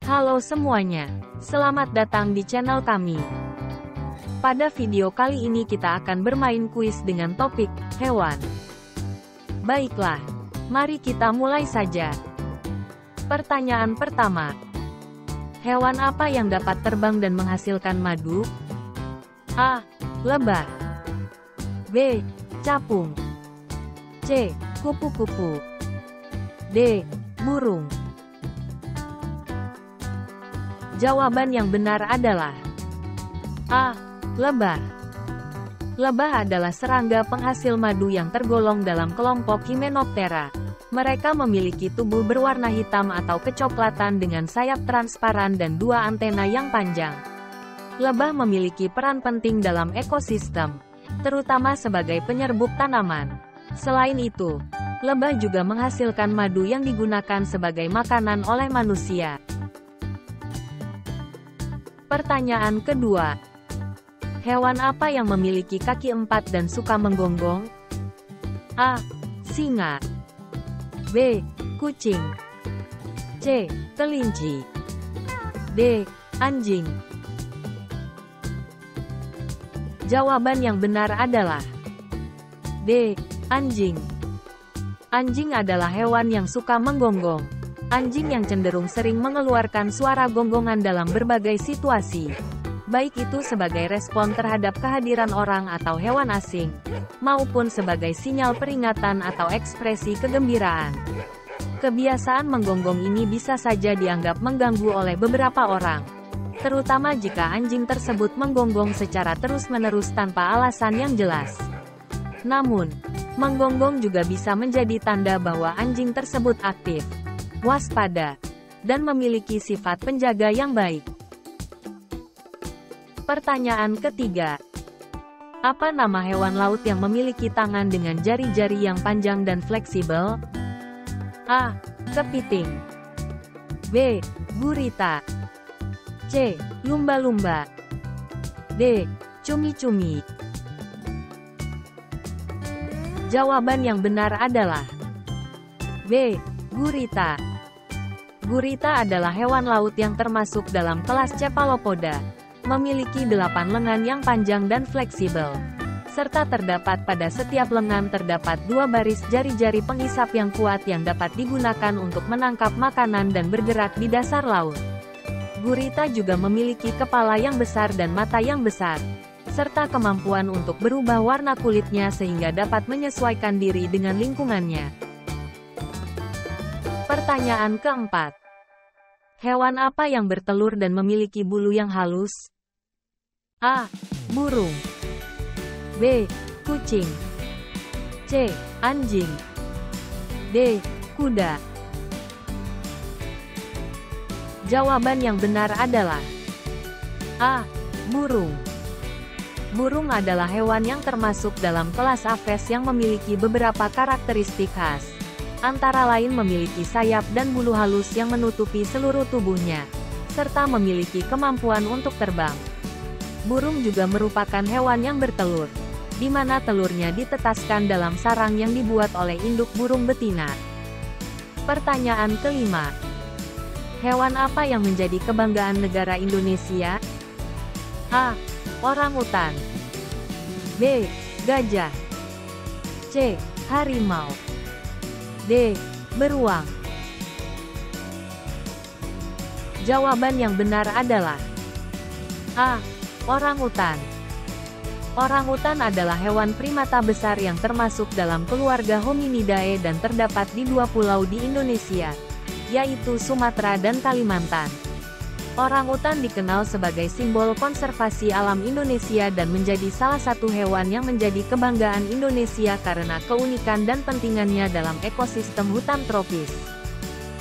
Halo semuanya, selamat datang di channel kami. Pada video kali ini kita akan bermain kuis dengan topik hewan. Baiklah, mari kita mulai saja. Pertanyaan pertama. Hewan apa yang dapat terbang dan menghasilkan madu? A. Lebah. B. Capung. C. Kupu-kupu. D. Burung. Jawaban yang benar adalah A. Lebah. Lebah adalah serangga penghasil madu yang tergolong dalam kelompok Hymenoptera. Mereka memiliki tubuh berwarna hitam atau kecoklatan dengan sayap transparan dan dua antena yang panjang. Lebah memiliki peran penting dalam ekosistem, terutama sebagai penyerbuk tanaman. Selain itu, lebah juga menghasilkan madu yang digunakan sebagai makanan oleh manusia. Pertanyaan kedua. Hewan apa yang memiliki kaki 4 dan suka menggonggong? A. Singa. B. Kucing. C. Kelinci. D. Anjing. Jawaban yang benar adalah D. Anjing. Anjing adalah hewan yang suka menggonggong. Anjing yang cenderung sering mengeluarkan suara gonggongan dalam berbagai situasi, baik itu sebagai respon terhadap kehadiran orang atau hewan asing, maupun sebagai sinyal peringatan atau ekspresi kegembiraan. Kebiasaan menggonggong ini bisa saja dianggap mengganggu oleh beberapa orang, terutama jika anjing tersebut menggonggong secara terus-menerus tanpa alasan yang jelas. Namun, menggonggong juga bisa menjadi tanda bahwa anjing tersebut aktif, waspada, dan memiliki sifat penjaga yang baik. Pertanyaan ketiga. Apa nama hewan laut yang memiliki tangan dengan jari-jari yang panjang dan fleksibel? A. Kepiting. B. Gurita. C. Lumba-lumba. D. Cumi-cumi. Jawaban yang benar adalah B. Gurita. Gurita adalah hewan laut yang termasuk dalam kelas Cephalopoda. Memiliki 8 lengan yang panjang dan fleksibel. Serta terdapat pada setiap lengan terdapat 2 baris jari-jari pengisap yang kuat yang dapat digunakan untuk menangkap makanan dan bergerak di dasar laut. Gurita juga memiliki kepala yang besar dan mata yang besar, serta kemampuan untuk berubah warna kulitnya sehingga dapat menyesuaikan diri dengan lingkungannya. Pertanyaan keempat. Hewan apa yang bertelur dan memiliki bulu yang halus? A. Burung. B. Kucing. C. Anjing. D. Kuda. Jawaban yang benar adalah A. Burung. Burung adalah hewan yang termasuk dalam kelas Aves yang memiliki beberapa karakteristik khas. Antara lain memiliki sayap dan bulu halus yang menutupi seluruh tubuhnya, serta memiliki kemampuan untuk terbang. Burung juga merupakan hewan yang bertelur, di mana telurnya ditetaskan dalam sarang yang dibuat oleh induk burung betina. Pertanyaan kelima. Hewan apa yang menjadi kebanggaan negara Indonesia? A. Orangutan. B. Gajah. C. Harimau. D. Beruang. Jawaban yang benar adalah A. Orangutan. Orangutan adalah hewan primata besar yang termasuk dalam keluarga Hominidae dan terdapat di 2 pulau di Indonesia, yaitu Sumatera dan Kalimantan. Orangutan dikenal sebagai simbol konservasi alam Indonesia dan menjadi salah satu hewan yang menjadi kebanggaan Indonesia karena keunikan dan pentingannya dalam ekosistem hutan tropis.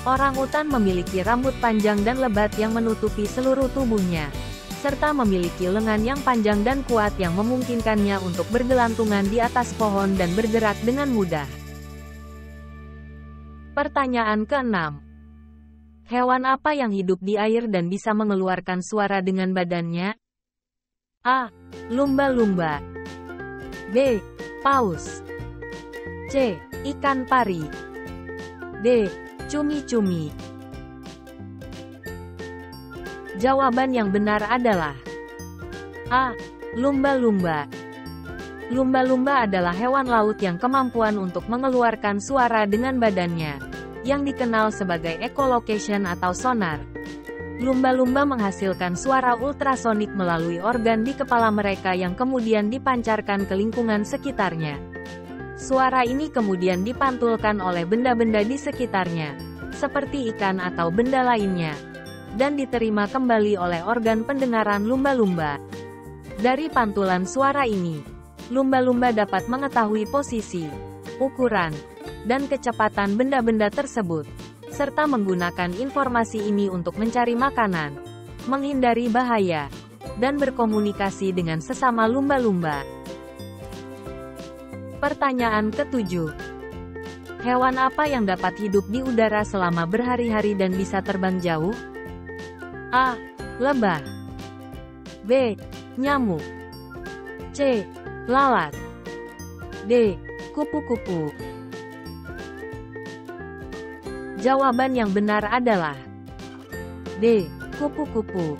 Orangutan memiliki rambut panjang dan lebat yang menutupi seluruh tubuhnya, serta memiliki lengan yang panjang dan kuat yang memungkinkannya untuk bergelantungan di atas pohon dan bergerak dengan mudah. Pertanyaan keenam. Hewan apa yang hidup di air dan bisa mengeluarkan suara dengan badannya? A. Lumba-lumba. B. Paus. C. Ikan pari. D. Cumi-cumi. Jawaban yang benar adalah A. Lumba-lumba. Lumba-lumba adalah hewan laut yang kemampuan untuk mengeluarkan suara dengan badannya, yang dikenal sebagai echolocation atau sonar. Lumba-lumba menghasilkan suara ultrasonik melalui organ di kepala mereka yang kemudian dipancarkan ke lingkungan sekitarnya. Suara ini kemudian dipantulkan oleh benda-benda di sekitarnya, seperti ikan atau benda lainnya, dan diterima kembali oleh organ pendengaran lumba-lumba. Dari pantulan suara ini, lumba-lumba dapat mengetahui posisi, ukuran, dan kecepatan benda-benda tersebut, serta menggunakan informasi ini untuk mencari makanan, menghindari bahaya, dan berkomunikasi dengan sesama lumba-lumba. Pertanyaan ke-7. Hewan apa yang dapat hidup di udara selama berhari-hari dan bisa terbang jauh? A. Lebah. B. Nyamuk. C. Lalat. D. Kupu-kupu. Jawaban yang benar adalah D. Kupu-kupu.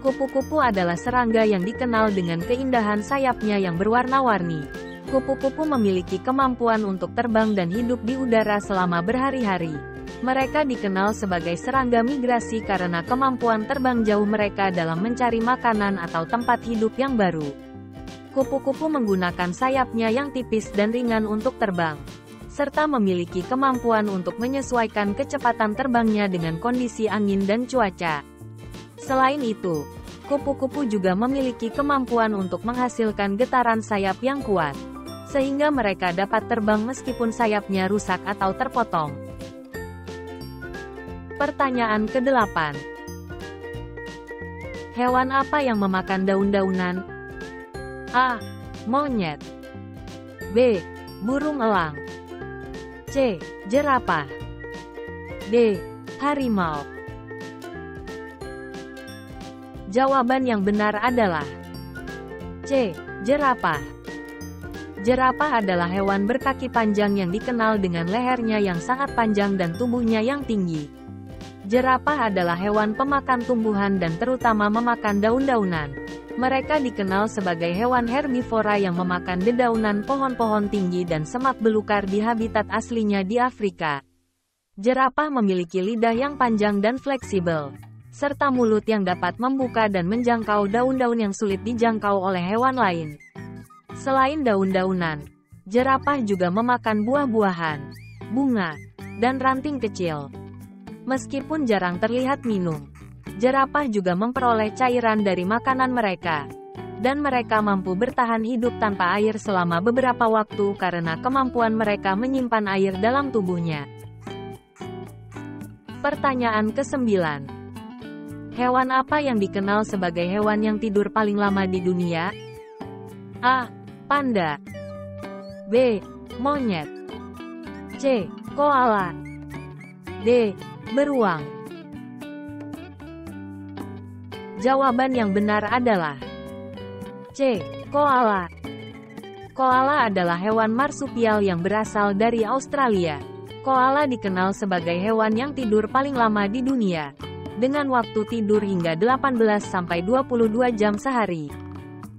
Kupu-kupu adalah serangga yang dikenal dengan keindahan sayapnya yang berwarna-warni. Kupu-kupu memiliki kemampuan untuk terbang dan hidup di udara selama berhari-hari. Mereka dikenal sebagai serangga migrasi karena kemampuan terbang jauh mereka dalam mencari makanan atau tempat hidup yang baru. Kupu-kupu menggunakan sayapnya yang tipis dan ringan untuk terbang, serta memiliki kemampuan untuk menyesuaikan kecepatan terbangnya dengan kondisi angin dan cuaca. Selain itu, kupu-kupu juga memiliki kemampuan untuk menghasilkan getaran sayap yang kuat, sehingga mereka dapat terbang meskipun sayapnya rusak atau terpotong. Pertanyaan ke-8. Hewan apa yang memakan daun-daunan? A. Monyet. B. Burung elang. C. Jerapah. D. Harimau. Jawaban yang benar adalah C. Jerapah. Jerapah adalah hewan berkaki panjang yang dikenal dengan lehernya yang sangat panjang dan tubuhnya yang tinggi. Jerapah adalah hewan pemakan tumbuhan dan terutama memakan daun-daunan. Mereka dikenal sebagai hewan herbivora yang memakan dedaunan pohon-pohon tinggi dan semak belukar di habitat aslinya di Afrika. Jerapah memiliki lidah yang panjang dan fleksibel, serta mulut yang dapat membuka dan menjangkau daun-daun yang sulit dijangkau oleh hewan lain. Selain daun-daunan, jerapah juga memakan buah-buahan, bunga, dan ranting kecil. Meskipun jarang terlihat minum, jerapah juga memperoleh cairan dari makanan mereka, dan mereka mampu bertahan hidup tanpa air selama beberapa waktu karena kemampuan mereka menyimpan air dalam tubuhnya. Pertanyaan ke-9. Hewan apa yang dikenal sebagai hewan yang tidur paling lama di dunia? A. Panda. B. Monyet. C. Koala. D. Beruang. Jawaban yang benar adalah C. Koala. Koala adalah hewan marsupial yang berasal dari Australia. Koala dikenal sebagai hewan yang tidur paling lama di dunia, dengan waktu tidur hingga 18-22 jam sehari.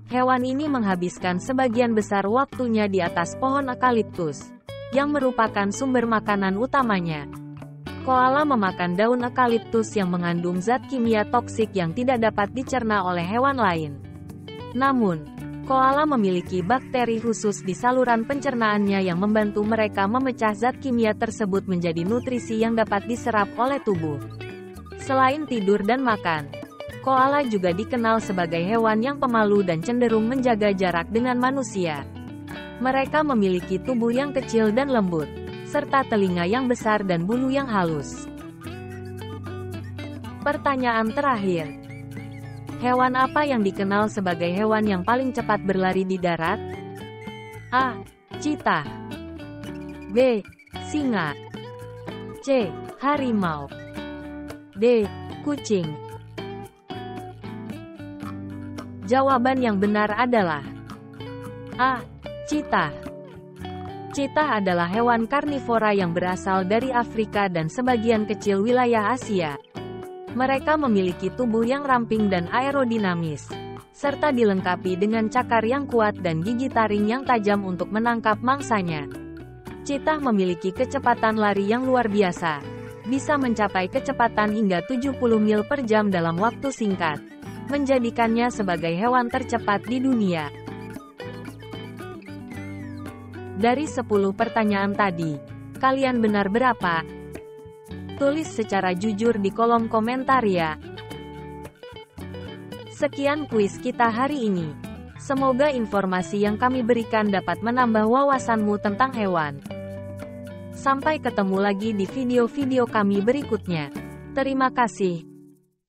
Hewan ini menghabiskan sebagian besar waktunya di atas pohon eukaliptus, yang merupakan sumber makanan utamanya. Koala memakan daun eukaliptus yang mengandung zat kimia toksik yang tidak dapat dicerna oleh hewan lain. Namun, koala memiliki bakteri khusus di saluran pencernaannya yang membantu mereka memecah zat kimia tersebut menjadi nutrisi yang dapat diserap oleh tubuh. Selain tidur dan makan, koala juga dikenal sebagai hewan yang pemalu dan cenderung menjaga jarak dengan manusia. Mereka memiliki tubuh yang kecil dan lembut, serta telinga yang besar dan bulu yang halus. Pertanyaan terakhir. Hewan apa yang dikenal sebagai hewan yang paling cepat berlari di darat? A. Cheetah. B. Singa. C. Harimau. D. Kucing. Jawaban yang benar adalah A. Cheetah. Cheetah adalah hewan karnivora yang berasal dari Afrika dan sebagian kecil wilayah Asia. Mereka memiliki tubuh yang ramping dan aerodinamis, serta dilengkapi dengan cakar yang kuat dan gigi taring yang tajam untuk menangkap mangsanya. Cheetah memiliki kecepatan lari yang luar biasa, bisa mencapai kecepatan hingga 70 mil per jam dalam waktu singkat, menjadikannya sebagai hewan tercepat di dunia. Dari 10 pertanyaan tadi, kalian benar berapa? Tulis secara jujur di kolom komentar ya. Sekian kuis kita hari ini. Semoga informasi yang kami berikan dapat menambah wawasanmu tentang hewan. Sampai ketemu lagi di video-video kami berikutnya. Terima kasih.